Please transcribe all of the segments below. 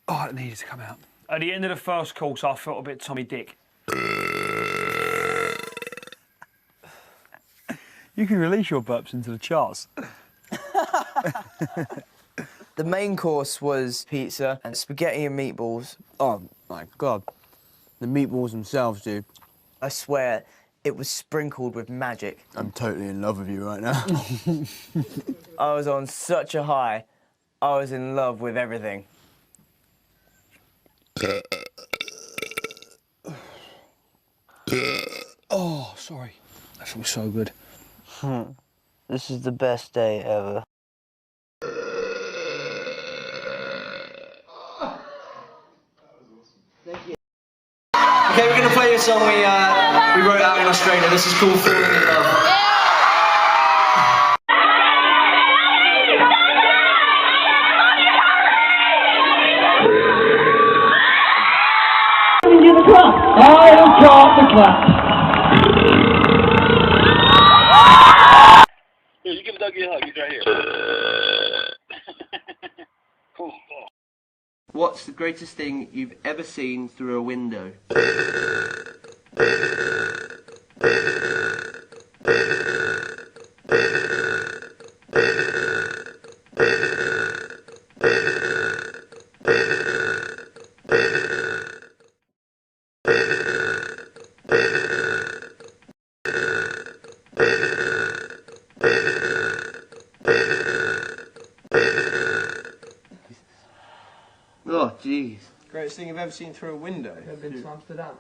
Oh, it needed to come out. At the end of the first course, I felt a bit Tommy Dick. You can release your burps into the charts. The main course was pizza and spaghetti and meatballs. Oh, my God. The meatballs themselves, dude. I swear, it was sprinkled with magic. I'm totally in love with you right now. I was on such a high. I was in love with everything. Oh, sorry. That feels so good. This is the best day ever. Okay, we're going to play a song we wrote out in Australia. This is called Falling in Love. I will drop the clap. Here, you give Dougie a hug. He's right here. Cool. What's the greatest thing you've ever seen through a window? Oh, jeez. Greatest thing you've ever seen through a window? I've been to Amsterdam.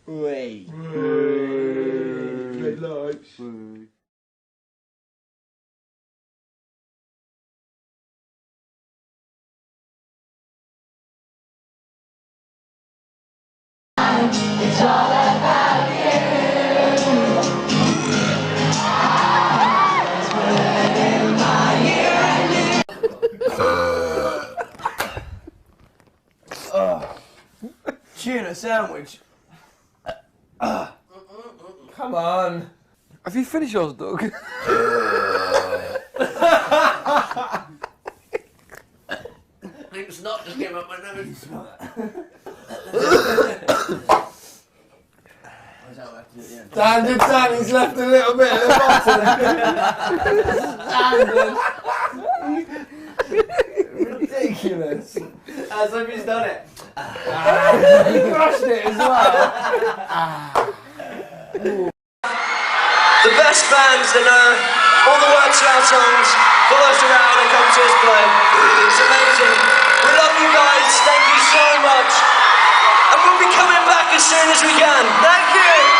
Wait. Red lights. It's all about you. It's within my ear and Tuna sandwich. Come on. Have you finished yours, Doug? It's not just came up my nose. Danny's left a little bit at the bottom. Ridiculous. As if he's done it. He crushed it as well. The best fans that know all the words to our songs follow us around and come to us play. It's amazing. We love you guys. Thank you so much. And we'll be coming back as soon as we can. Thank you.